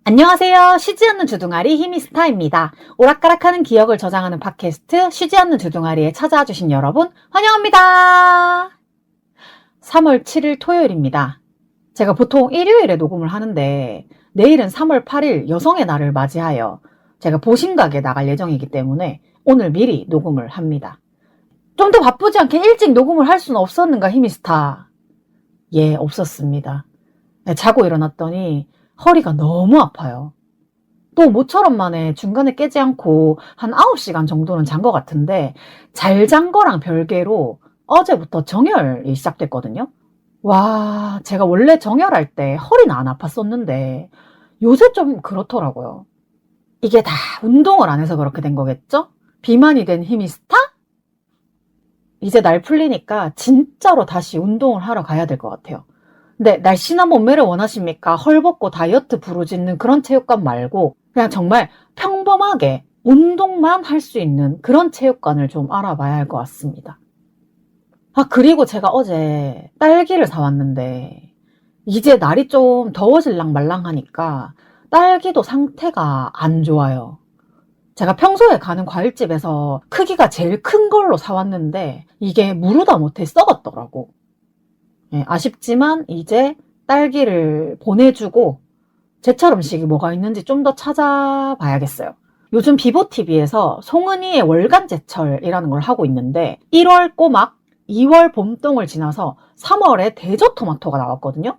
안녕하세요. 쉬지 않는 주둥아리 히미스타입니다. 오락가락하는 기억을 저장하는 팟캐스트 쉬지 않는 주둥아리에 찾아와 주신 여러분 환영합니다. 3월 7일 토요일입니다. 제가 보통 일요일에 녹음을 하는데 내일은 3월 8일 여성의 날을 맞이하여 제가 보신각에 나갈 예정이기 때문에 오늘 미리 녹음을 합니다. 좀 더 바쁘지 않게 일찍 녹음을 할 수는 없었는가 히미스타? 예, 없었습니다. 자고 일어났더니 허리가 너무 아파요. 또 모처럼 만에 중간에 깨지 않고 한 9시간 정도는 잔 것 같은데 잘 잔 거랑 별개로 어제부터 정혈이 시작됐거든요. 와, 제가 원래 정혈할 때 허리는 안 아팠었는데 요새 좀 그렇더라고요. 이게 다 운동을 안 해서 그렇게 된 거겠죠? 비만이 된 히미스타? 이제 날 풀리니까 진짜로 다시 운동을 하러 가야 될 것 같아요. 근데 날씬한 몸매를 원하십니까? 헐벗고 다이어트 부르짖는 그런 체육관 말고 그냥 정말 평범하게 운동만 할 수 있는 그런 체육관을 좀 알아봐야 할 것 같습니다. 그리고 제가 어제 딸기를 사왔는데 이제 날이 좀 더워질랑 말랑하니까 딸기도 상태가 안 좋아요. 제가 평소에 가는 과일집에서 크기가 제일 큰 걸로 사왔는데 이게 무르다 못해 썩었더라고. 아쉽지만 이제 딸기를 보내주고 제철 음식이 뭐가 있는지 좀 더 찾아봐야겠어요. 요즘 비보TV에서 송은이의 월간 제철이라는 걸 하고 있는데 1월 꼬막, 2월 봄동을 지나서 3월에 대저토마토가 나왔거든요.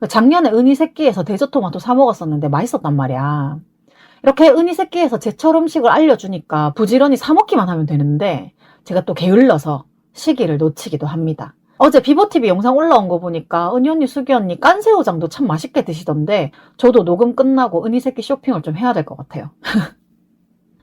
작년에 은희새끼에서 대저토마토 사 먹었었는데 맛있었단 말이야. 이렇게 은희새끼에서 제철 음식을 알려주니까 부지런히 사 먹기만 하면 되는데 제가 또 게을러서 시기를 놓치기도 합니다. 어제 비보TV 영상 올라온 거 보니까 은희 언니, 수기 언니 깐새우장도 참 맛있게 드시던데 저도 녹음 끝나고 은희새끼 쇼핑을 좀 해야 될 것 같아요.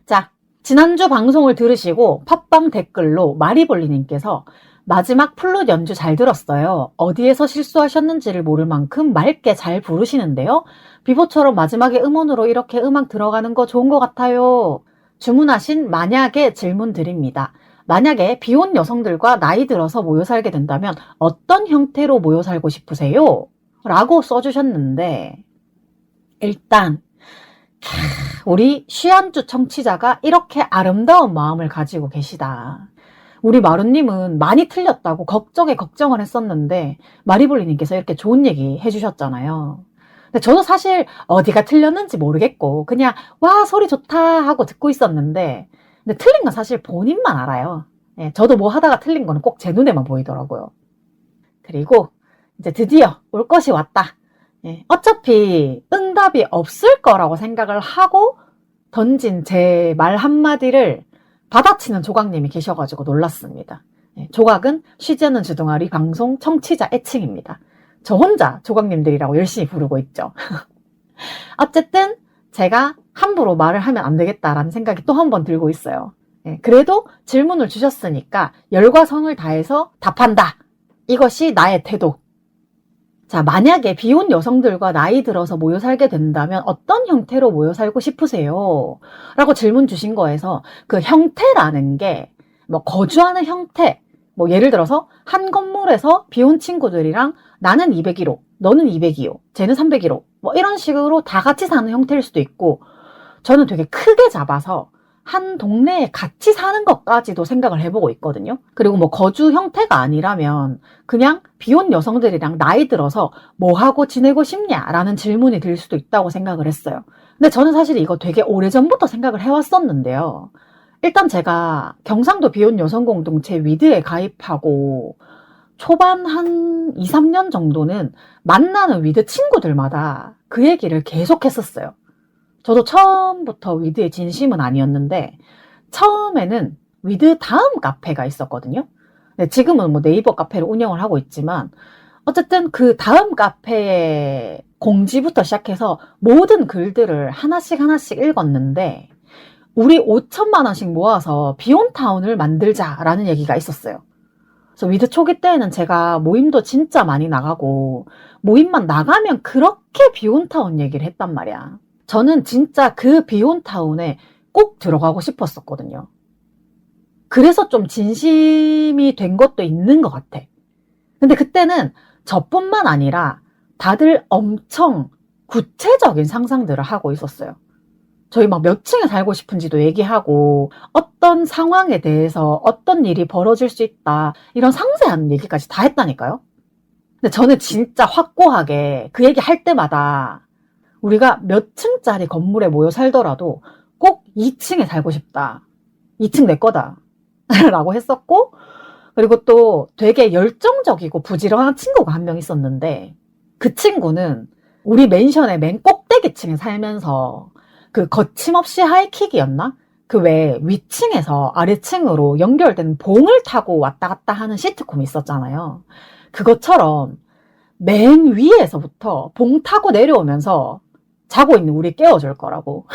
자, 지난주 방송을 들으시고 팟빵 댓글로 마리볼리님께서 마지막 플룻 연주 잘 들었어요. 어디에서 실수하셨는지를 모를 만큼 맑게 잘 부르시는데요. 비보처럼 마지막에 음원으로 이렇게 음악 들어가는 거 좋은 것 같아요. 주문하신 만약에 질문 드립니다. 만약에 비혼 여성들과 나이 들어서 모여 살게 된다면 어떤 형태로 모여 살고 싶으세요? 라고 써주셨는데 일단 우리 쉬한주 청취자가 이렇게 아름다운 마음을 가지고 계시다. 우리 마루님은 많이 틀렸다고 걱정에 걱정을 했었는데 마리볼리님께서 이렇게 좋은 얘기 해주셨잖아요. 근데 저도 사실 어디가 틀렸는지 모르겠고 그냥 와 소리 좋다 하고 듣고 있었는데 근데 틀린 건 사실 본인만 알아요. 예, 저도 뭐 하다가 틀린 거는 꼭 제 눈에만 보이더라고요. 그리고 이제 드디어 올 것이 왔다. 예, 어차피 응답이 없을 거라고 생각을 하고 던진 제 말 한마디를 받아치는 조각님이 계셔가지고 놀랐습니다. 예, 조각은 쉬지 않는 주둥아리 방송 청취자 애칭입니다. 저 혼자 조각님들이라고 열심히 부르고 있죠. 어쨌든 제가 함부로 말을 하면 안 되겠다라는 생각이 또 한 번 들고 있어요. 예, 그래도 질문을 주셨으니까 열과 성을 다해서 답한다. 이것이 나의 태도. 자, 만약에 비혼 여성들과 나이 들어서 모여 살게 된다면 어떤 형태로 모여 살고 싶으세요? 라고 질문 주신 거에서 그 형태라는 게 뭐 거주하는 형태, 뭐 예를 들어서 한 건물에서 비혼 친구들이랑 나는 201호, 너는 202호, 쟤는 301호 뭐 이런 식으로 다 같이 사는 형태일 수도 있고 저는 되게 크게 잡아서 한 동네에 같이 사는 것까지도 생각을 해보고 있거든요. 그리고 뭐 거주 형태가 아니라면 그냥 비혼 여성들이랑 나이 들어서 뭐하고 지내고 싶냐라는 질문이 들 수도 있다고 생각을 했어요. 근데 저는 사실 이거 되게 오래전부터 생각을 해왔었는데요. 일단 제가 경상도 비혼 여성 공동체 위드에 가입하고 초반 한 2, 3년 정도는 만나는 위드 친구들마다 그 얘기를 계속 했었어요. 저도 처음부터 위드의 진심은 아니었는데 처음에는 위드 다음 카페가 있었거든요. 지금은 뭐 네이버 카페를 운영을 하고 있지만 어쨌든 그 다음 카페의 공지부터 시작해서 모든 글들을 하나씩 읽었는데 우리 5천만 원씩 모아서 비혼타운을 만들자라는 얘기가 있었어요. 그래서 위드 초기 때에는 제가 모임도 진짜 많이 나가고 모임만 나가면 그렇게 비혼타운 얘기를 했단 말이야. 저는 진짜 그 비혼타운에 꼭 들어가고 싶었었거든요. 그래서 좀 진심이 된 것도 있는 것 같아. 근데 그때는 저뿐만 아니라 다들 엄청 구체적인 상상들을 하고 있었어요. 저희 막 몇 층에 살고 싶은지도 얘기하고 어떤 상황에 대해서 어떤 일이 벌어질 수 있다 이런 상세한 얘기까지 다 했다니까요. 근데 저는 진짜 확고하게 그 얘기 할 때마다 우리가 몇 층짜리 건물에 모여 살더라도 꼭 2층에 살고 싶다. 2층 내 거다. 라고 했었고, 그리고 또 되게 열정적이고 부지런한 친구가 한 명 있었는데, 그 친구는 우리 맨션의 맨 꼭대기층에 살면서 그 거침없이 하이킥이었나? 그 외에 위층에서 아래층으로 연결된 봉을 타고 왔다 갔다 하는 시트콤이 있었잖아요. 그것처럼 맨 위에서부터 봉 타고 내려오면서 자고 있는 우리 깨워줄 거라고.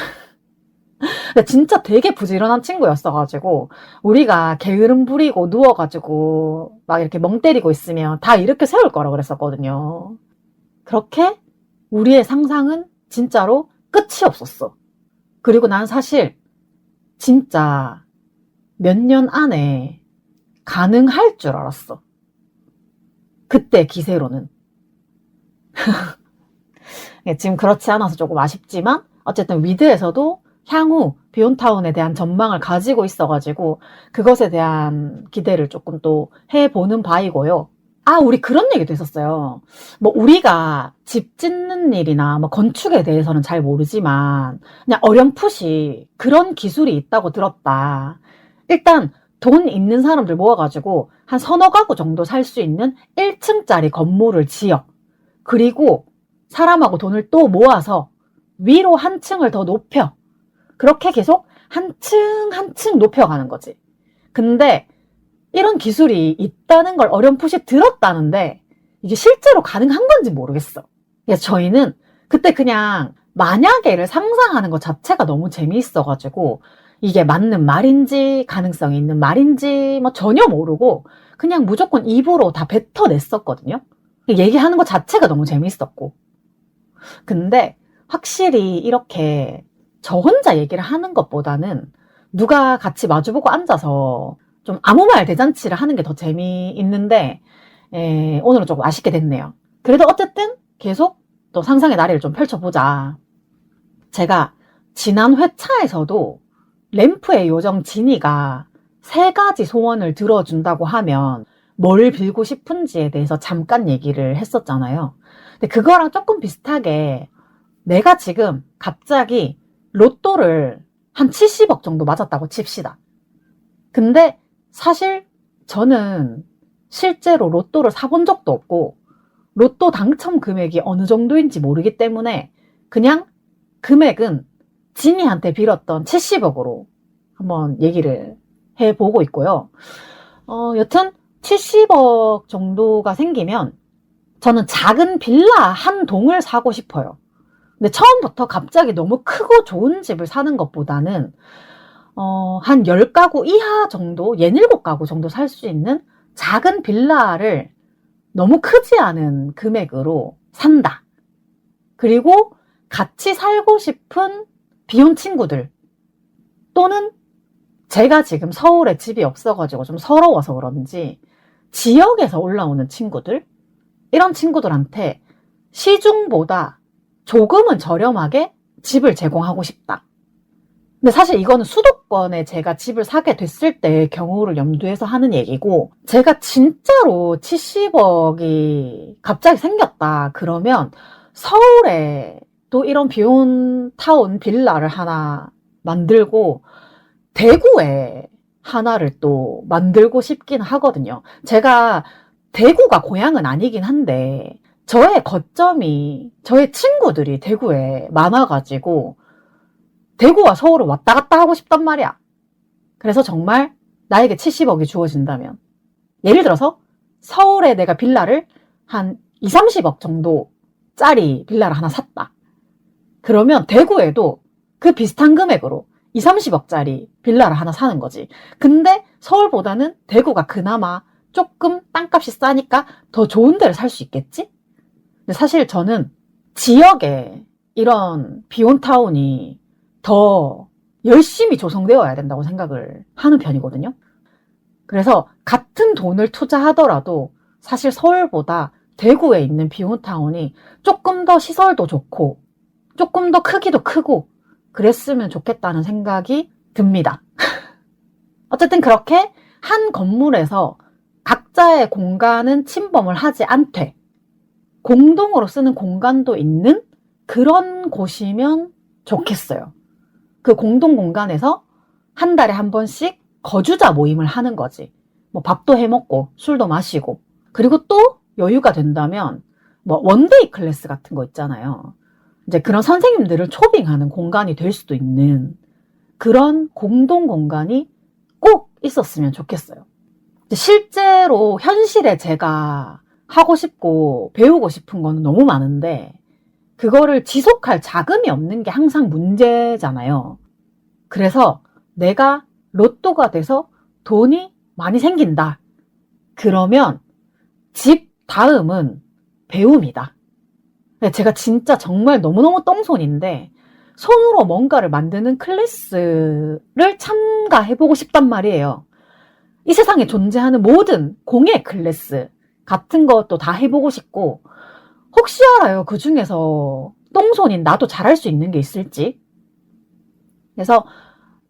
진짜 되게 부지런한 친구였어가지고 우리가 게으름 부리고 누워가지고 막 이렇게 멍 때리고 있으면 다 이렇게 세울 거라고 그랬었거든요. 그렇게 우리의 상상은 진짜로 끝이 없었어. 그리고 난 사실 진짜 몇 년 안에 가능할 줄 알았어. 그때 기세로는. 지금 그렇지 않아서 조금 아쉽지만 어쨌든 위드에서도 향후 비욘타운에 대한 전망을 가지고 있어가지고 그것에 대한 기대를 조금 또 해보는 바이고요. 아, 우리 그런 얘기도 했었어요. 뭐 우리가 집 짓는 일이나 뭐 건축에 대해서는 잘 모르지만 그냥 어렴풋이 그런 기술이 있다고 들었다. 일단 돈 있는 사람들 모아가지고 한 서너 가구 정도 살 수 있는 1층짜리 건물을 지어. 그리고 사람하고 돈을 또 모아서 위로 한 층을 더 높여. 그렇게 계속 한 층 한 층 높여가는 거지. 근데 이런 기술이 있다는 걸 어렴풋이 들었다는데 이게 실제로 가능한 건지 모르겠어. 그래서 저희는 그때 그냥 만약에를 상상하는 것 자체가 너무 재미있어가지고 이게 맞는 말인지 가능성이 있는 말인지 뭐 전혀 모르고 그냥 무조건 입으로 다 뱉어냈었거든요. 얘기하는 것 자체가 너무 재미있었고. 근데 확실히 이렇게 저 혼자 얘기를 하는 것보다는 누가 같이 마주보고 앉아서 좀 아무 말 대잔치를 하는 게 더 재미있는데 오늘은 조금 아쉽게 됐네요. 그래도 어쨌든 계속 또 상상의 나래를 좀 펼쳐보자. 제가 지난 회차에서도 램프의 요정 지니가 3가지 소원을 들어준다고 하면 뭘 빌고 싶은지에 대해서 잠깐 얘기를 했었잖아요. 근데 그거랑 조금 비슷하게 내가 지금 갑자기 로또를 한 70억 정도 맞았다고 칩시다. 근데 사실 저는 실제로 로또를 사본 적도 없고 로또 당첨 금액이 어느 정도인지 모르기 때문에 그냥 금액은 지니한테 빌었던 70억으로 한번 얘기를 해보고 있고요. 여튼 70억 정도가 생기면 저는 작은 빌라 한 동을 사고 싶어요. 근데 처음부터 갑자기 너무 크고 좋은 집을 사는 것보다는 한 10가구 이하 정도, 67가구 정도 살 수 있는 작은 빌라를 너무 크지 않은 금액으로 산다. 그리고 같이 살고 싶은 비혼 친구들 또는 제가 지금 서울에 집이 없어가지고 좀 서러워서 그런지 지역에서 올라오는 친구들, 이런 친구들한테 시중보다 조금은 저렴하게 집을 제공하고 싶다. 근데 사실 이거는 수도권에 제가 집을 사게 됐을 때의 경우를 염두해서 하는 얘기고, 제가 진짜로 70억이 갑자기 생겼다 그러면 서울에 또 이런 비혼타운 빌라를 하나 만들고 대구에 하나를 또 만들고 싶긴 하거든요. 제가 대구가 고향은 아니긴 한데 저의 거점이, 저의 친구들이 대구에 많아가지고 대구와 서울을 왔다 갔다 하고 싶단 말이야. 그래서 정말 나에게 70억이 주어진다면, 예를 들어서 서울에 내가 빌라를 한 2, 30억 정도짜리 빌라를 하나 샀다. 그러면 대구에도 그 비슷한 금액으로 2, 30억짜리 빌라를 하나 사는 거지. 근데 서울보다는 대구가 그나마 조금 땅값이 싸니까 더 좋은 데를 살 수 있겠지? 근데 사실 저는 지역에 이런 비혼타운이 더 열심히 조성되어야 된다고 생각을 하는 편이거든요. 그래서 같은 돈을 투자하더라도 사실 서울보다 대구에 있는 비혼타운이 조금 더 시설도 좋고 조금 더 크기도 크고 그랬으면 좋겠다는 생각이 듭니다. 어쨌든 그렇게 한 건물에서 각자의 공간은 침범을 하지 않되 공동으로 쓰는 공간도 있는 그런 곳이면 좋겠어요. 그 공동 공간에서 한 달에 한 번씩 거주자 모임을 하는 거지. 뭐 밥도 해 먹고 술도 마시고, 그리고 또 여유가 된다면 뭐 원데이 클래스 같은 거 있잖아요. 이제 그런 선생님들을 초빙하는 공간이 될 수도 있는 그런 공동 공간이 꼭 있었으면 좋겠어요. 실제로 현실에 제가 하고 싶고 배우고 싶은 건 너무 많은데 그거를 지속할 자금이 없는 게 항상 문제잖아요. 그래서 내가 로또가 돼서 돈이 많이 생긴다. 그러면 집 다음은 배움이다. 제가 진짜 정말 너무너무 똥손인데 손으로 뭔가를 만드는 클래스를 참가해보고 싶단 말이에요. 이 세상에 존재하는 모든 공예 클래스 같은 것도 다 해보고 싶고, 혹시 알아요? 그 중에서 똥손인 나도 잘할 수 있는 게 있을지. 그래서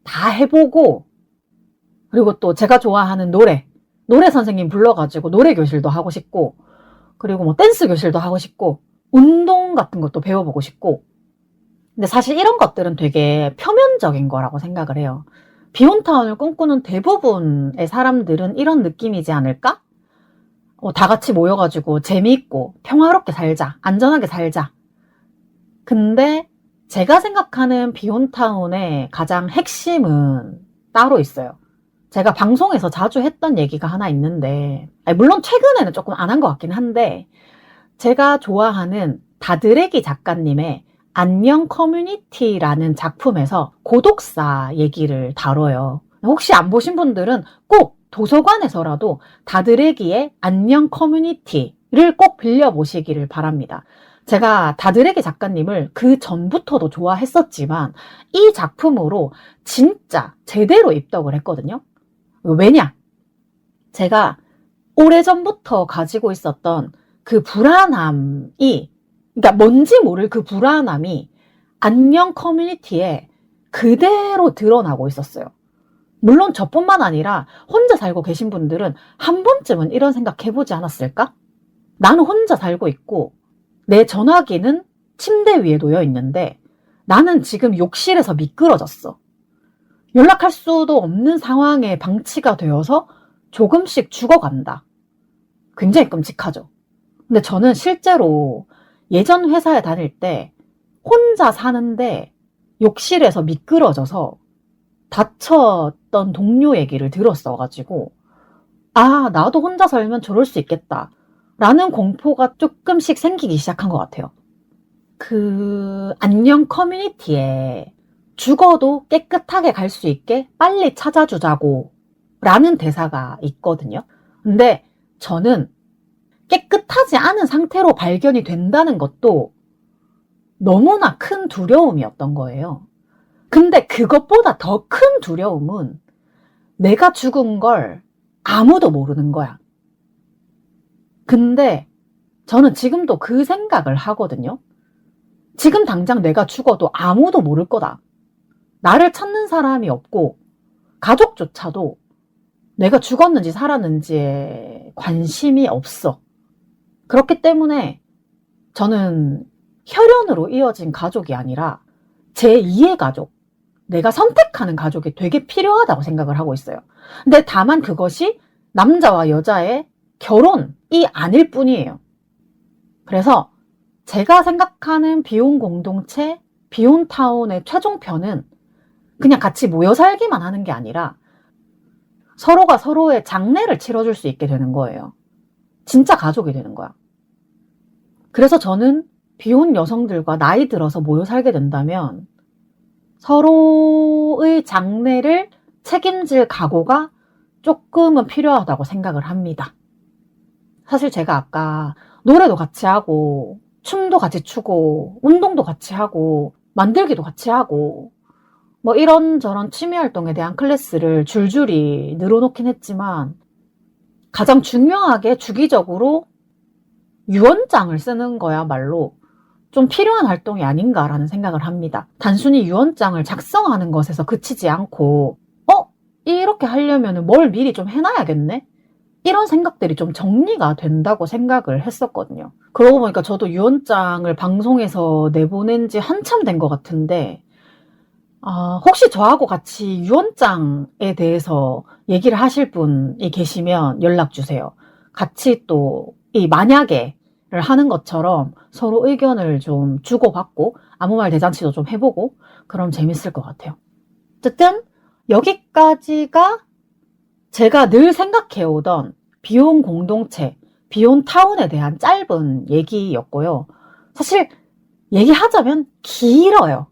다 해보고, 그리고 또 제가 좋아하는 노래 선생님 불러가지고 노래 교실도 하고 싶고, 그리고 뭐 댄스 교실도 하고 싶고, 운동 같은 것도 배워보고 싶고. 근데 사실 이런 것들은 되게 표면적인 거라고 생각을 해요. 비혼타운을 꿈꾸는 대부분의 사람들은 이런 느낌이지 않을까? 다 같이 모여가지고 재미있고 평화롭게 살자, 안전하게 살자. 근데 제가 생각하는 비혼타운의 가장 핵심은 따로 있어요. 제가 방송에서 자주 했던 얘기가 하나 있는데, 물론 최근에는 조금 안 한 것 같긴 한데, 제가 좋아하는 다드레기 작가님의 안녕 커뮤니티라는 작품에서 고독사 얘기를 다뤄요. 혹시 안 보신 분들은 꼭 도서관에서라도 다드레기의 안녕 커뮤니티를 꼭 빌려보시기를 바랍니다. 제가 다드레기 작가님을 그 전부터도 좋아했었지만 이 작품으로 진짜 제대로 입덕을 했거든요. 왜냐? 제가 오래전부터 가지고 있었던 그 불안함이, 그러니까 뭔지 모를 그 불안함이 안녕 커뮤니티에 그대로 드러나고 있었어요. 물론 저뿐만 아니라 혼자 살고 계신 분들은 한 번쯤은 이런 생각 해보지 않았을까? 나는 혼자 살고 있고 내 전화기는 침대 위에 놓여 있는데 나는 지금 욕실에서 미끄러졌어. 연락할 수도 없는 상황에 방치가 되어서 조금씩 죽어간다. 굉장히 끔찍하죠. 근데 저는 실제로 예전 회사에 다닐 때 혼자 사는데 욕실에서 미끄러져서 다쳤던 동료 얘기를 들었어가지고, 아, 나도 혼자 살면 저럴 수 있겠다 라는 공포가 조금씩 생기기 시작한 것 같아요. 그 안녕 커뮤니티에 죽어도 깨끗하게 갈 수 있게 빨리 찾아주자고 라는 대사가 있거든요. 근데 저는 깨끗하지 않은 상태로 발견이 된다는 것도 너무나 큰 두려움이었던 거예요. 근데 그것보다 더 큰 두려움은 내가 죽은 걸 아무도 모르는 거야. 근데 저는 지금도 그 생각을 하거든요. 지금 당장 내가 죽어도 아무도 모를 거다. 나를 찾는 사람이 없고 가족조차도 내가 죽었는지 살았는지에 관심이 없어. 그렇기 때문에 저는 혈연으로 이어진 가족이 아니라 제2의 가족, 내가 선택하는 가족이 되게 필요하다고 생각을 하고 있어요. 근데 다만 그것이 남자와 여자의 결혼이 아닐 뿐이에요. 그래서 제가 생각하는 비혼 공동체, 비혼타운의 최종편은 그냥 같이 모여 살기만 하는 게 아니라 서로가 서로의 장례를 치러줄 수 있게 되는 거예요. 진짜 가족이 되는 거야. 그래서 저는 비혼 여성들과 나이 들어서 모여 살게 된다면 서로의 장례를 책임질 각오가 조금은 필요하다고 생각을 합니다. 사실 제가 아까 노래도 같이 하고 춤도 같이 추고 운동도 같이 하고 만들기도 같이 하고 뭐 이런저런 취미활동에 대한 클래스를 줄줄이 늘어놓긴 했지만 가장 중요하게 주기적으로 유언장을 쓰는 거야말로 좀 필요한 활동이 아닌가라는 생각을 합니다. 단순히 유언장을 작성하는 것에서 그치지 않고 이렇게 하려면 뭘 미리 좀 해놔야겠네? 이런 생각들이 좀 정리가 된다고 생각을 했었거든요. 그러고 보니까 저도 유언장을 방송에서 내보낸 지 한참 된 것 같은데 혹시 저하고 같이 유언장에 대해서 얘기를 하실 분이 계시면 연락 주세요. 같이 또 이 만약에를 하는 것처럼 서로 의견을 좀 주고받고 아무 말 대잔치도 좀 해보고 그럼 재밌을 것 같아요. 어쨌든 여기까지가 제가 늘 생각해오던 비혼 공동체, 비혼 타운에 대한 짧은 얘기였고요. 사실 얘기하자면 길어요.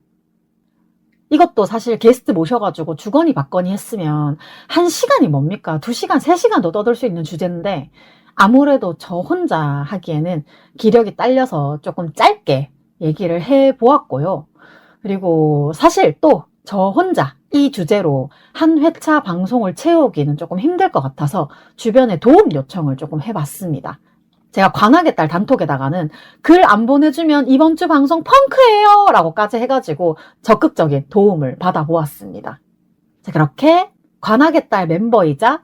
이것도 사실 게스트 모셔가지고 주거니 받거니 했으면 1시간이 뭡니까? 2시간, 3시간도 떠들 수 있는 주제인데 아무래도 저 혼자 하기에는 기력이 딸려서 조금 짧게 얘기를 해보았고요. 그리고 사실 또 저 혼자 이 주제로 한 회차 방송을 채우기는 조금 힘들 것 같아서 주변에 도움 요청을 조금 해봤습니다. 제가 관악의 딸 단톡에다가는 글 안 보내주면 이번 주 방송 펑크예요 라고까지 해가지고 적극적인 도움을 받아보았습니다. 자, 그렇게 관악의 딸 멤버이자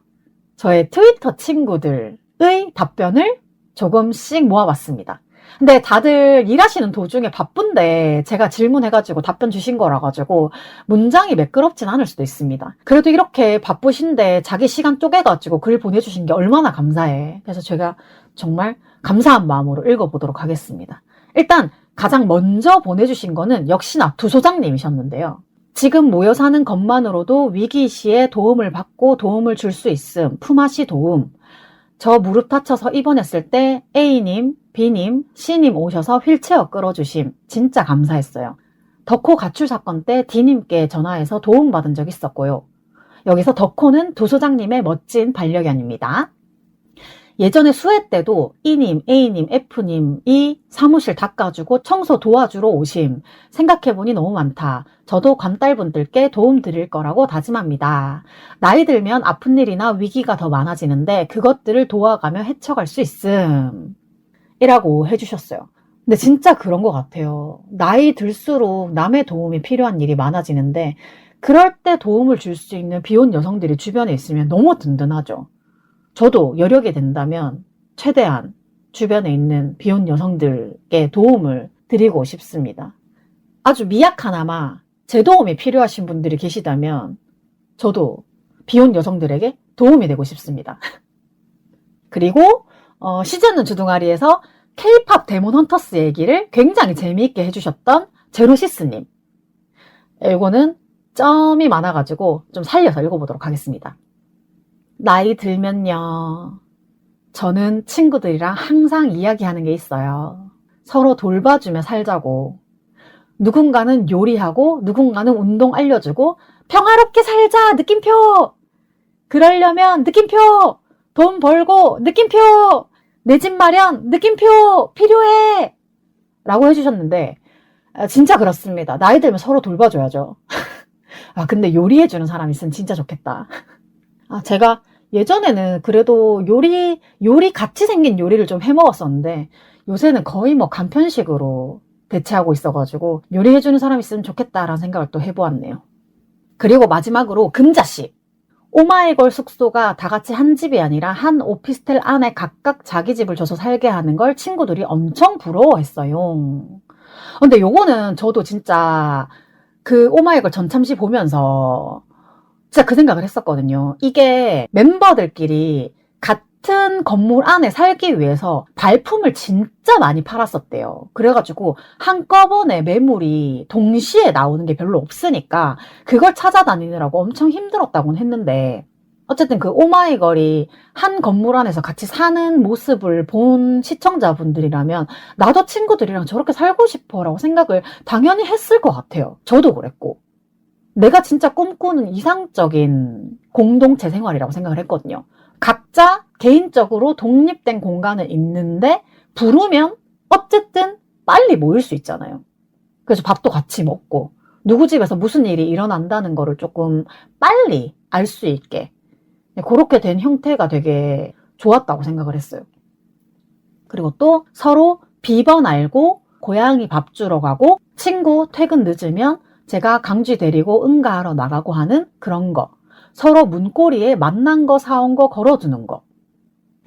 저의 트위터 친구들의 답변을 조금씩 모아봤습니다. 근데 다들 일하시는 도중에 바쁜데 제가 질문해가지고 답변 주신 거라 가지고 문장이 매끄럽진 않을 수도 있습니다. 그래도 이렇게 바쁘신데 자기 시간 쪼개가지고 글 보내주신 게 얼마나 감사해. 그래서 제가 정말 감사한 마음으로 읽어보도록 하겠습니다. 일단 가장 먼저 보내주신 거는 역시나 두 소장님이셨는데요. 지금 모여 사는 것만으로도 위기 시에 도움을 받고 도움을 줄 수 있음. 품앗이 도움. 저 무릎 다쳐서 입원했을 때 A님, B님, C님 오셔서 휠체어 끌어주심. 진짜 감사했어요. 덕호 가출 사건 때 D님께 전화해서 도움받은 적 있었고요. 여기서 덕호는 두 소장님의 멋진 반려견입니다. 예전에 수해 때도 E님, A님, F님이 사무실 닦아주고 청소 도와주러 오심. 생각해보니 너무 많다. 저도 관딸분들께 도움 드릴 거라고 다짐합니다. 나이 들면 아픈 일이나 위기가 더 많아지는데 그것들을 도와가며 헤쳐갈 수 있음. 이라고 해주셨어요. 근데 진짜 그런 것 같아요. 나이 들수록 남의 도움이 필요한 일이 많아지는데 그럴 때 도움을 줄 수 있는 비혼 여성들이 주변에 있으면 너무 든든하죠. 저도 여력이 된다면 최대한 주변에 있는 비혼 여성들께 도움을 드리고 싶습니다. 아주 미약하나마 제 도움이 필요하신 분들이 계시다면 저도 비혼 여성들에게 도움이 되고 싶습니다. 그리고 쉬지 않는 주둥아리에서 K-POP 데몬 헌터스 얘기를 굉장히 재미있게 해주셨던 제로시스님. 이거는 점이 많아가지고 좀 살려서 읽어보도록 하겠습니다. 나이 들면요. 저는 친구들이랑 항상 이야기하는 게 있어요. 서로 돌봐주며 살자고. 누군가는 요리하고 누군가는 운동 알려주고 평화롭게 살자 느낌표. 그러려면 느낌표. 돈 벌고 느낌표. 내 집 마련 느낌표 필요해. 라고 해주셨는데 진짜 그렇습니다. 나이 들면 서로 돌봐줘야죠. 근데 요리해주는 사람 있으면 진짜 좋겠다. 제가 예전에는 그래도 요리 같이 생긴 요리를 좀 해먹었었는데 요새는 거의 뭐 간편식으로 대체하고 있어가지고 요리해주는 사람 있으면 좋겠다라는 생각을 또 해보았네요. 그리고 마지막으로 금자씨. 오마이걸 숙소가 다 같이 한 집이 아니라 한 오피스텔 안에 각각 자기 집을 줘서 살게 하는 걸 친구들이 엄청 부러워했어요. 근데 요거는 저도 진짜 그 오마이걸 전참시 보면서 진짜 그 생각을 했었거든요. 이게 멤버들끼리 같은 건물 안에 살기 위해서 발품을 진짜 많이 팔았었대요. 그래가지고 한꺼번에 매물이 동시에 나오는 게 별로 없으니까 그걸 찾아다니느라고 엄청 힘들었다고는 했는데 어쨌든 그 오마이걸이 한 건물 안에서 같이 사는 모습을 본 시청자분들이라면 나도 친구들이랑 저렇게 살고 싶어 라고 생각을 당연히 했을 것 같아요. 저도 그랬고. 내가 진짜 꿈꾸는 이상적인 공동체 생활이라고 생각을 했거든요. 각자 개인적으로 독립된 공간은 있는데 부르면 어쨌든 빨리 모일 수 있잖아요. 그래서 밥도 같이 먹고 누구 집에서 무슨 일이 일어난다는 거를 조금 빨리 알 수 있게 그렇게 된 형태가 되게 좋았다고 생각을 했어요. 그리고 또 서로 비번 알고 고양이 밥 주러 가고 친구 퇴근 늦으면 제가 강쥐 데리고 응가하러 나가고 하는 그런 거. 서로 문고리에 만난 거 사온 거 걸어두는 거.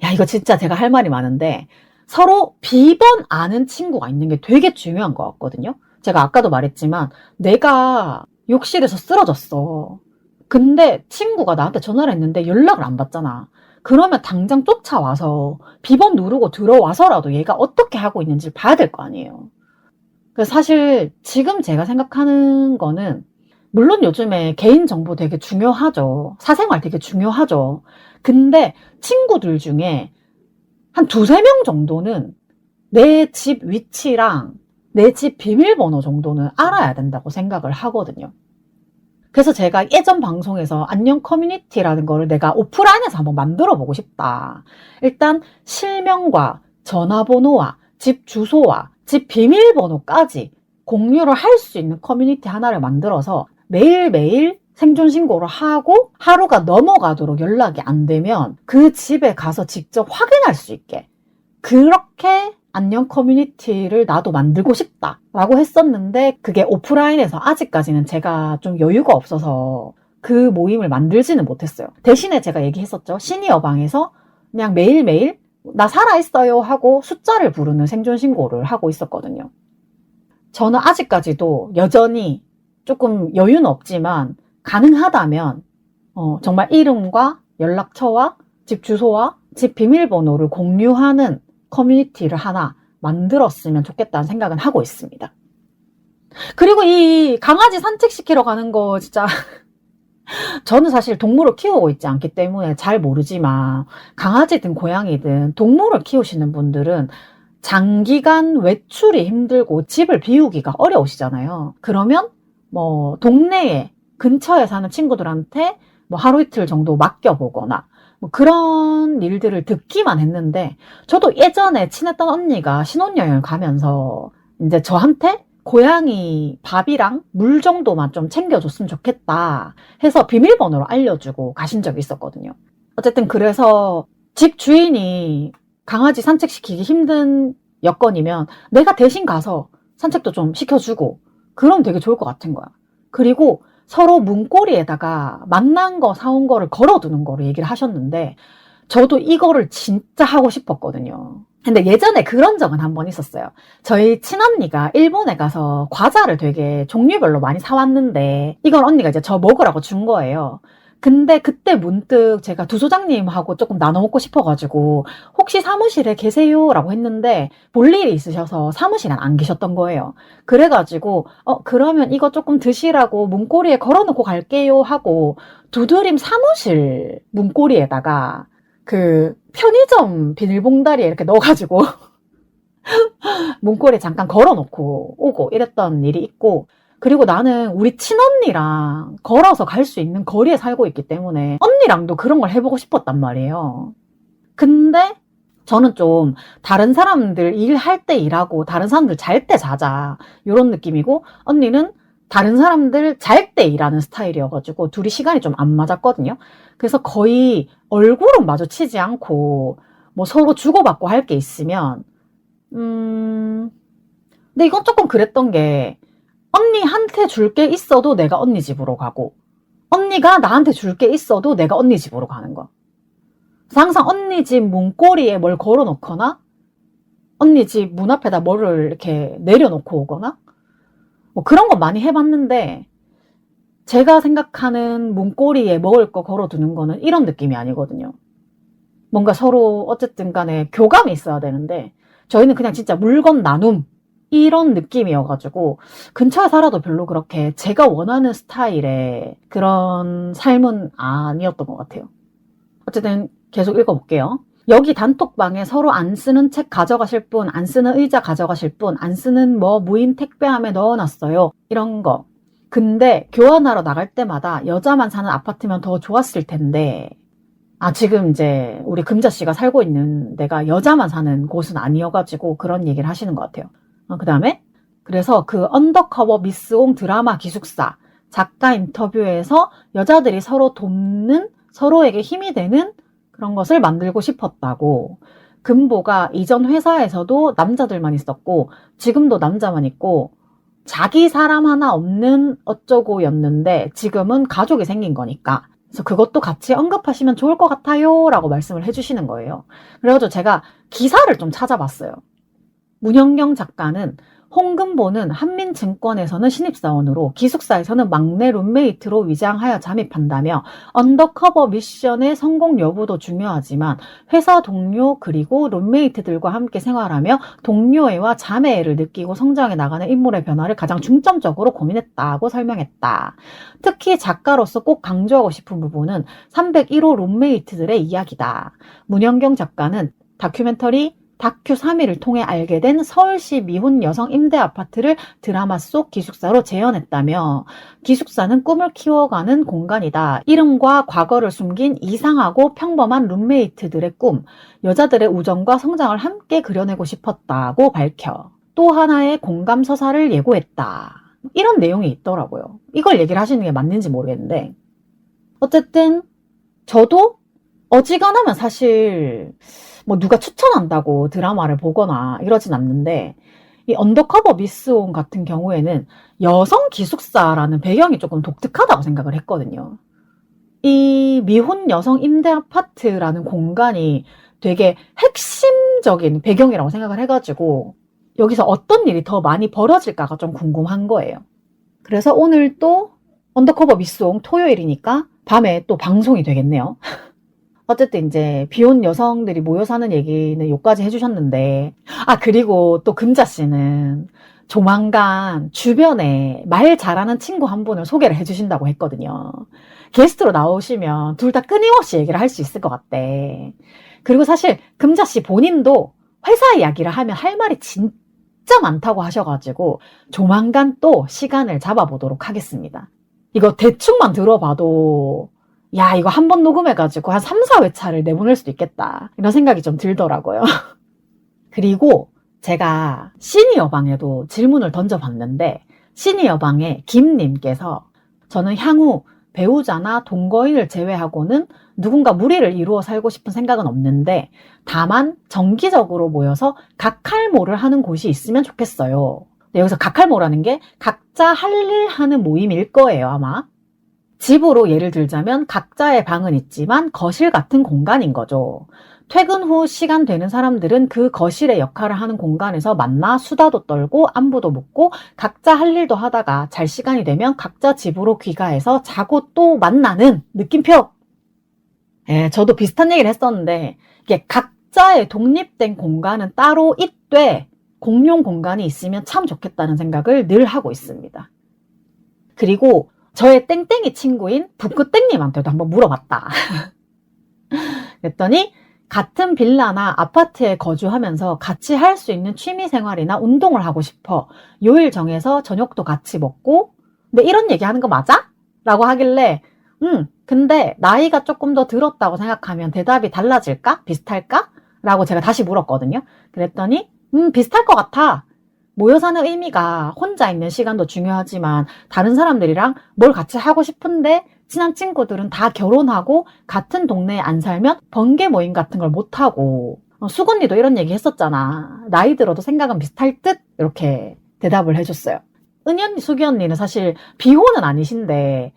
야, 이거 진짜 제가 할 말이 많은데 서로 비번 아는 친구가 있는 게 되게 중요한 것 같거든요. 제가 아까도 말했지만 내가 욕실에서 쓰러졌어. 근데 친구가 나한테 전화를 했는데 연락을 안 받잖아. 그러면 당장 쫓아와서 비번 누르고 들어와서라도 얘가 어떻게 하고 있는지 봐야 될 거 아니에요. 그래서 사실 지금 제가 생각하는 거는 물론 요즘에 개인정보 되게 중요하죠. 사생활 되게 중요하죠. 근데 친구들 중에 한 두세 명 정도는 내 집 위치랑 내 집 비밀번호 정도는 알아야 된다고 생각을 하거든요. 그래서 제가 예전 방송에서 안녕 커뮤니티라는 거를 내가 오프라인에서 한번 만들어 보고 싶다. 일단 실명과 전화번호와 집 주소와 집 비밀번호까지 공유를 할 수 있는 커뮤니티 하나를 만들어서 매일매일 생존 신고를 하고 하루가 넘어가도록 연락이 안 되면 그 집에 가서 직접 확인할 수 있게 그렇게 안녕 커뮤니티를 나도 만들고 싶다라고 했었는데 그게 오프라인에서 아직까지는 제가 좀 여유가 없어서 그 모임을 만들지는 못했어요. 대신에 제가 얘기했었죠. 시니어방에서 그냥 매일매일 나 살아있어요 하고 숫자를 부르는 생존 신고를 하고 있었거든요. 저는 아직까지도 여전히 조금 여유는 없지만 가능하다면 정말 이름과 연락처와 집 주소와 집 비밀번호를 공유하는 커뮤니티를 하나 만들었으면 좋겠다는 생각은 하고 있습니다. 그리고 이 강아지 산책시키러 가는 거 진짜 저는 사실 동물을 키우고 있지 않기 때문에 잘 모르지만 강아지든 고양이든 동물을 키우시는 분들은 장기간 외출이 힘들고 집을 비우기가 어려우시잖아요. 그러면 뭐 동네에 근처에 사는 친구들한테 뭐 하루 이틀 정도 맡겨보거나 뭐 그런 일들을 듣기만 했는데 저도 예전에 친했던 언니가 신혼여행을 가면서 이제 저한테 고양이 밥이랑 물 정도만 좀 챙겨줬으면 좋겠다 해서 비밀번호를 알려주고 가신 적이 있었거든요. 어쨌든 그래서 집 주인이 강아지 산책시키기 힘든 여건이면 내가 대신 가서 산책도 좀 시켜주고 그럼 되게 좋을 것 같은 거야. 그리고 서로 문고리에다가 만난 거 사온 거를 걸어두는 거를 얘기를 하셨는데 저도 이거를 진짜 하고 싶었거든요. 근데 예전에 그런 적은 한 번 있었어요. 저희 친언니가 일본에 가서 과자를 되게 종류별로 많이 사왔는데 이걸 언니가 이제 저 먹으라고 준 거예요. 근데 그때 문득 제가 두 소장님하고 조금 나눠 먹고 싶어가지고 혹시 사무실에 계세요? 라고 했는데 볼 일이 있으셔서 사무실엔 안 계셨던 거예요. 그래가지고 그러면 이거 조금 드시라고 문고리에 걸어놓고 갈게요 하고 두드림 사무실 문고리에다가 그 편의점 비닐봉다리에 이렇게 넣어가지고 문고리에 잠깐 걸어놓고 오고 이랬던 일이 있고 그리고 나는 우리 친언니랑 걸어서 갈 수 있는 거리에 살고 있기 때문에 언니랑도 그런 걸 해보고 싶었단 말이에요. 근데 저는 좀 다른 사람들 일할 때 일하고 다른 사람들 잘 때 자자 이런 느낌이고 언니는 다른 사람들 잘 때 일하는 스타일이어가지고 둘이 시간이 좀 안 맞았거든요. 그래서 거의 얼굴은 마주치지 않고 뭐 서로 주고받고 할 게 있으면 근데 이건 조금 그랬던 게 언니한테 줄 게 있어도 내가 언니 집으로 가고 언니가 나한테 줄 게 있어도 내가 언니 집으로 가는 거. 그래서 항상 언니 집 문고리에 뭘 걸어놓거나 언니 집 문 앞에다 뭐를 이렇게 내려놓고 오거나 뭐 그런 거 많이 해봤는데 제가 생각하는 문고리에 먹을 거 걸어두는 거는 이런 느낌이 아니거든요. 뭔가 서로 어쨌든 간에 교감이 있어야 되는데 저희는 그냥 진짜 물건 나눔 이런 느낌이어가지고 근처에 살아도 별로 그렇게 제가 원하는 스타일의 그런 삶은 아니었던 것 같아요. 어쨌든 계속 읽어볼게요. 여기 단톡방에 서로 안 쓰는 책 가져가실 분, 안 쓰는 의자 가져가실 분, 안 쓰는 뭐 무인 택배함에 넣어놨어요. 이런 거. 근데 교환하러 나갈 때마다 여자만 사는 아파트면 더 좋았을 텐데 지금 이제 우리 금자씨가 살고 있는 데가 여자만 사는 곳은 아니어가지고 그런 얘기를 하시는 것 같아요. 그 다음에 그래서 그 언더커버 미스옹 드라마 기숙사 작가 인터뷰에서 여자들이 서로 돕는 서로에게 힘이 되는 그런 것을 만들고 싶었다고. 금보가 이전 회사에서도 남자들만 있었고 지금도 남자만 있고 자기 사람 하나 없는 어쩌고였는데 지금은 가족이 생긴 거니까 그래서 그것도 같이 언급하시면 좋을 것 같아요 라고 말씀을 해주시는 거예요. 그래가지고 제가 기사를 좀 찾아봤어요. 문현경 작가는 홍금보는 한민증권에서는 신입사원으로 기숙사에서는 막내 룸메이트로 위장하여 잠입한다며 언더커버 미션의 성공 여부도 중요하지만 회사 동료 그리고 룸메이트들과 함께 생활하며 동료애와 자매애를 느끼고 성장해 나가는 인물의 변화를 가장 중점적으로 고민했다고 설명했다. 특히 작가로서 꼭 강조하고 싶은 부분은 301호 룸메이트들의 이야기다. 문현경 작가는 다큐멘터리 다큐 3위를 통해 알게 된 서울시 미혼 여성 임대 아파트를 드라마 속 기숙사로 재현했다며 기숙사는 꿈을 키워가는 공간이다. 이름과 과거를 숨긴 이상하고 평범한 룸메이트들의 꿈, 여자들의 우정과 성장을 함께 그려내고 싶었다고 밝혀 또 하나의 공감 서사를 예고했다. 이런 내용이 있더라고요. 이걸 얘기를 하시는 게 맞는지 모르겠는데 어쨌든 저도 어지간하면 사실 뭐 누가 추천한다고 드라마를 보거나 이러진 않는데 이 언더커버 미스온 같은 경우에는 여성 기숙사라는 배경이 조금 독특하다고 생각을 했거든요. 이 미혼 여성 임대 아파트라는 공간이 되게 핵심적인 배경이라고 생각을 해가지고 여기서 어떤 일이 더 많이 벌어질까가 좀 궁금한 거예요. 그래서 오늘 또 언더커버 미스온 토요일이니까 밤에 또 방송이 되겠네요. 어쨌든 이제 비혼 여성들이 모여 사는 얘기는 여기까지 해주셨는데 그리고 또 금자 씨는 조만간 주변에 말 잘하는 친구 한 분을 소개를 해주신다고 했거든요. 게스트로 나오시면 둘 다 끊임없이 얘기를 할 수 있을 것 같대. 그리고 사실 금자 씨 본인도 회사 이야기를 하면 할 말이 진짜 많다고 하셔가지고 조만간 또 시간을 잡아보도록 하겠습니다. 이거 대충만 들어봐도 야 이거 한 번 녹음해가지고 한 3, 4회차를 내보낼 수도 있겠다 이런 생각이 좀 들더라고요. 그리고 제가 시니어방에도 질문을 던져봤는데 시니어방에 김님께서 저는 향후 배우자나 동거인을 제외하고는 누군가 무리를 이루어 살고 싶은 생각은 없는데 다만 정기적으로 모여서 각할모를 하는 곳이 있으면 좋겠어요. 여기서 각할모라는 게 각자 할 일 하는 모임일 거예요 아마. 집으로 예를 들자면 각자의 방은 있지만 거실 같은 공간인 거죠. 퇴근 후 시간 되는 사람들은 그 거실의 역할을 하는 공간에서 만나 수다도 떨고 안부도 묻고 각자 할 일도 하다가 잘 시간이 되면 각자 집으로 귀가해서 자고 또 만나는 느낌표. 저도 비슷한 얘기를 했었는데 이게 각자의 독립된 공간은 따로 있되 공용 공간이 있으면 참 좋겠다는 생각을 늘 하고 있습니다. 그리고 저의 땡땡이 친구인 부끄땡님한테도 한번 물어봤다. 그랬더니 같은 빌라나 아파트에 거주하면서 같이 할 수 있는 취미생활이나 운동을 하고 싶어. 요일 정해서 저녁도 같이 먹고 근데 이런 얘기하는 거 맞아? 라고 하길래 근데 나이가 조금 더 들었다고 생각하면 대답이 달라질까? 비슷할까? 라고 제가 다시 물었거든요. 그랬더니 비슷할 것 같아. 모여 사는 의미가 혼자 있는 시간도 중요하지만 다른 사람들이랑 뭘 같이 하고 싶은데 친한 친구들은 다 결혼하고 같은 동네에 안 살면 번개 모임 같은 걸 못하고 수건이도 이런 얘기 했었잖아. 나이 들어도 생각은 비슷할 듯 이렇게 대답을 해줬어요. 은희 언니, 수기 언니는 사실 비혼은 아니신데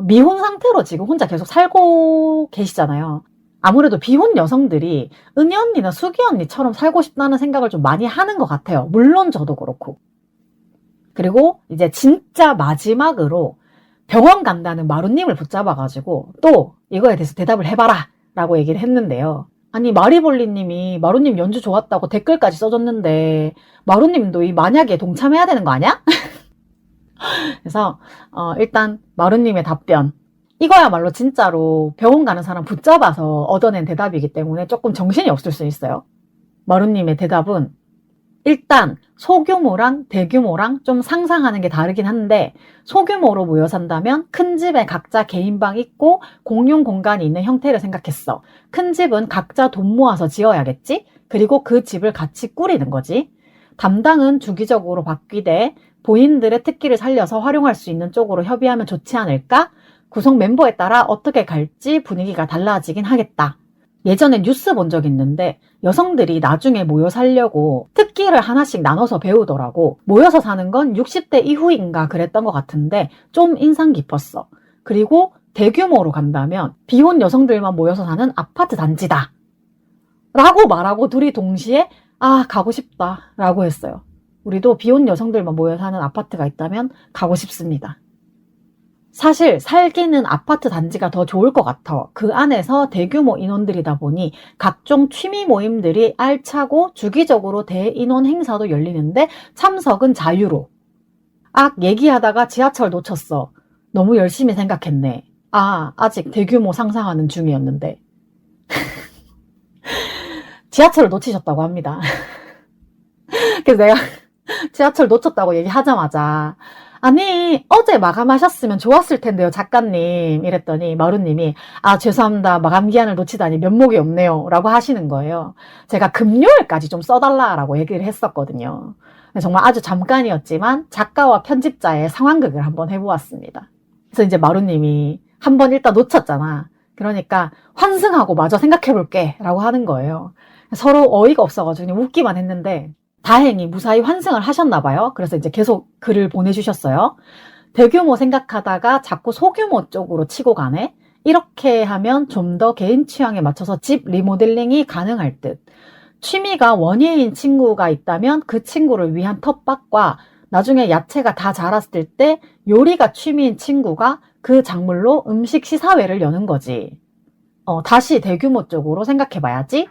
미혼 상태로 지금 혼자 계속 살고 계시잖아요. 아무래도 비혼 여성들이 은희 언니나 수기 언니처럼 살고 싶다는 생각을 좀 많이 하는 것 같아요. 물론 저도 그렇고. 그리고 이제 진짜 마지막으로 병원 간다는 마루님을 붙잡아가지고 또 이거에 대해서 대답을 해봐라 라고 얘기를 했는데요. 아니 마리볼리님이 마루님 연주 좋았다고 댓글까지 써줬는데 마루님도 이 만약에 동참해야 되는 거 아니야? 그래서 일단 마루님의 답변 이거야말로 진짜로 병원 가는 사람 붙잡아서 얻어낸 대답이기 때문에 조금 정신이 없을 수 있어요. 마루님의 대답은 일단 소규모랑 대규모랑 좀 상상하는 게 다르긴 한데 소규모로 모여 산다면 큰 집에 각자 개인 방 있고 공용 공간이 있는 형태를 생각했어. 큰 집은 각자 돈 모아서 지어야겠지? 그리고 그 집을 같이 꾸리는 거지. 담당은 주기적으로 바뀌되 본인들의 특기를 살려서 활용할 수 있는 쪽으로 협의하면 좋지 않을까? 구성 멤버에 따라 어떻게 갈지 분위기가 달라지긴 하겠다. 예전에 뉴스 본 적 있는데 여성들이 나중에 모여 살려고 특기를 하나씩 나눠서 배우더라고. 모여서 사는 건 60대 이후인가 그랬던 것 같은데 좀 인상 깊었어. 그리고 대규모로 간다면 비혼 여성들만 모여서 사는 아파트 단지다 라고 말하고 둘이 동시에 아 가고 싶다 라고 했어요. 우리도 비혼 여성들만 모여 사는 아파트가 있다면 가고 싶습니다. 사실 살기는 아파트 단지가 더 좋을 것 같아. 그 안에서 대규모 인원들이다 보니 각종 취미 모임들이 알차고 주기적으로 대인원 행사도 열리는데 참석은 자유로. 얘기하다가 지하철 놓쳤어. 너무 열심히 생각했네. 아직 대규모 상상하는 중이었는데. 지하철을 놓치셨다고 합니다. 그래서 내가 지하철 놓쳤다고 얘기하자마자 아니 어제 마감하셨으면 좋았을 텐데요 작가님 이랬더니 마루님이 죄송합니다 마감 기한을 놓치다니 면목이 없네요 라고 하시는 거예요. 제가 금요일까지 좀 써달라고 얘기를 했었거든요. 정말 아주 잠깐이었지만 작가와 편집자의 상황극을 한번 해보았습니다. 그래서 이제 마루님이 한번 일단 놓쳤잖아. 그러니까 환승하고 마저 생각해볼게 라고 하는 거예요. 서로 어이가 없어가지고 그냥 웃기만 했는데 다행히 무사히 환승을 하셨나봐요. 그래서 이제 계속 글을 보내주셨어요. 대규모 생각하다가 자꾸 소규모 쪽으로 치고 가네. 이렇게 하면 좀 더 개인 취향에 맞춰서 집 리모델링이 가능할 듯. 취미가 원예인 친구가 있다면 그 친구를 위한 텃밭과 나중에 야채가 다 자랐을 때 요리가 취미인 친구가 그 작물로 음식 시사회를 여는 거지. 다시 대규모 쪽으로 생각해봐야지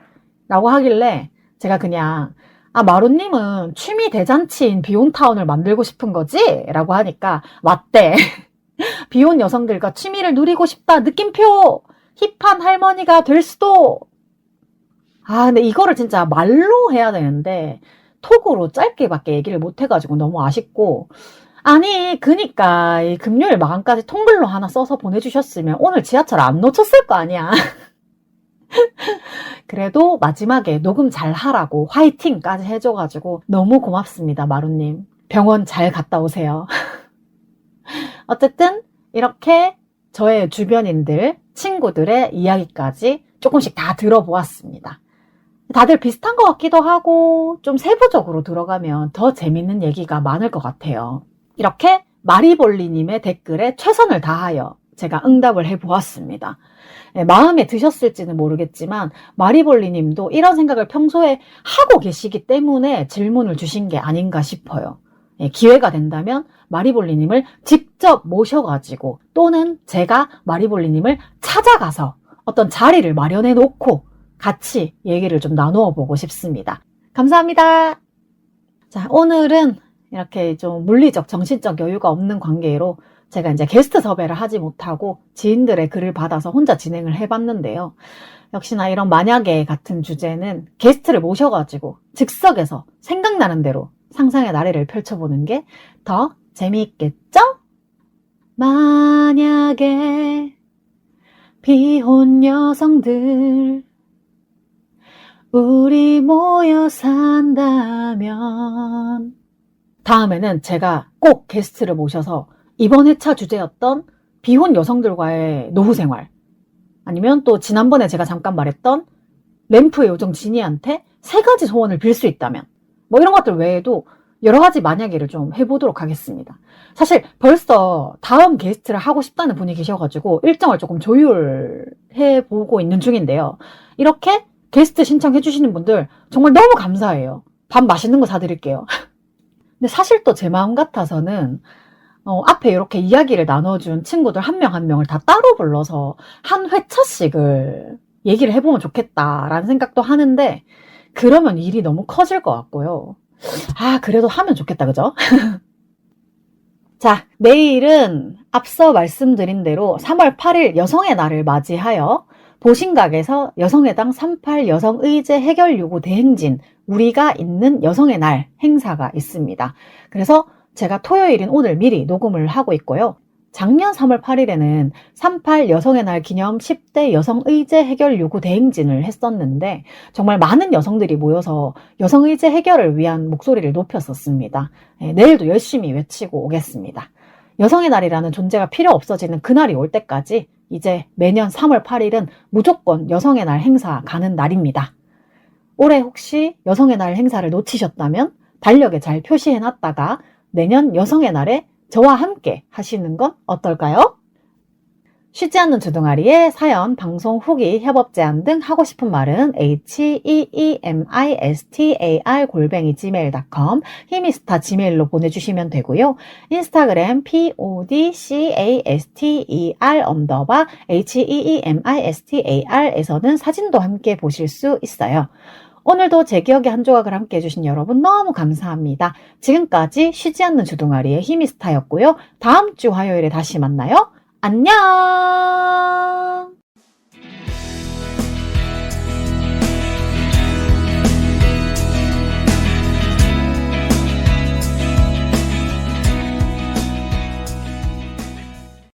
라고 하길래 제가 그냥 마루님은 취미 대잔치인 비혼타운을 만들고 싶은 거지? 라고 하니까 맞대. 비혼 여성들과 취미를 누리고 싶다 느낌표! 힙한 할머니가 될 수도! 근데 이거를 진짜 말로 해야 되는데 톡으로 짧게밖에 얘기를 못 해가지고 너무 아쉽고 그니까 이 금요일 마감까지 통글로 하나 써서 보내주셨으면 오늘 지하철 안 놓쳤을 거 아니야. 그래도 마지막에 녹음 잘 하라고 화이팅까지 해줘가지고 너무 고맙습니다 마루님. 병원 잘 갔다 오세요. 어쨌든 이렇게 저의 주변인들 친구들의 이야기까지 조금씩 다 들어보았습니다. 다들 비슷한 것 같기도 하고 좀 세부적으로 들어가면 더 재밌는 얘기가 많을 것 같아요. 이렇게 마리볼리님의 댓글에 최선을 다하여 제가 응답을 해보았습니다. 마음에 드셨을지는 모르겠지만 마리볼리 님도 이런 생각을 평소에 하고 계시기 때문에 질문을 주신 게 아닌가 싶어요. 기회가 된다면 마리볼리 님을 직접 모셔가지고 또는 제가 마리볼리 님을 찾아가서 어떤 자리를 마련해 놓고 같이 얘기를 좀 나누어 보고 싶습니다. 감사합니다. 자, 오늘은 이렇게 좀 물리적, 정신적 여유가 없는 관계로 제가 이제 게스트 섭외를 하지 못하고 지인들의 글을 받아서 혼자 진행을 해봤는데요. 역시나 이런 만약에 같은 주제는 게스트를 모셔가지고 즉석에서 생각나는 대로 상상의 나래를 펼쳐보는 게 더 재미있겠죠? 만약에 비혼 여성들 우리 모여 산다면 다음에는 제가 꼭 게스트를 모셔서 이번 회차 주제였던 비혼 여성들과의 노후 생활 아니면 또 지난번에 제가 잠깐 말했던 램프의 요정 지니한테 3가지 소원을 빌 수 있다면 뭐 이런 것들 외에도 여러 가지 만약에를 좀 해보도록 하겠습니다. 사실 벌써 다음 게스트를 하고 싶다는 분이 계셔가지고 일정을 조금 조율해보고 있는 중인데요. 이렇게 게스트 신청해주시는 분들 정말 너무 감사해요. 밥 맛있는 거 사드릴게요. 근데 사실 또 제 마음 같아서는 앞에 이렇게 이야기를 나눠준 친구들 한 명 한 명을 다 따로 불러서 한 회차씩을 얘기를 해보면 좋겠다라는 생각도 하는데 그러면 일이 너무 커질 것 같고요. 그래도 하면 좋겠다, 그죠? 자, 내일은 앞서 말씀드린 대로 3월 8일 여성의 날을 맞이하여 보신각에서 여성의당 38 여성의제 해결 요구 대행진 우리가 있는 여성의 날 행사가 있습니다. 그래서 제가 토요일인 오늘 미리 녹음을 하고 있고요. 작년 3월 8일에는 38 여성의 날 기념 10대 여성의제 해결 요구 대행진을 했었는데 정말 많은 여성들이 모여서 여성의제 해결을 위한 목소리를 높였었습니다. 내일도 열심히 외치고 오겠습니다. 여성의 날이라는 존재가 필요 없어지는 그날이 올 때까지 이제 매년 3월 8일은 무조건 여성의 날 행사 가는 날입니다. 올해 혹시 여성의 날 행사를 놓치셨다면 달력에 잘 표시해놨다가 내년 여성의 날에 저와 함께 하시는 건 어떨까요? 쉬지 않는 주둥아리에 사연, 방송 후기, 협업 제안 등 하고 싶은 말은 heemistar@gmail.com 히미스타 지메일로 보내주시면 되고요. 인스타그램 podcaster_heemistar에서는 사진도 함께 보실 수 있어요. 오늘도 제 기억의 한 조각을 함께 해주신 여러분 너무 감사합니다. 지금까지 쉬지 않는 주둥아리의 히미스타였고요. 다음 주 화요일에 다시 만나요. 안녕!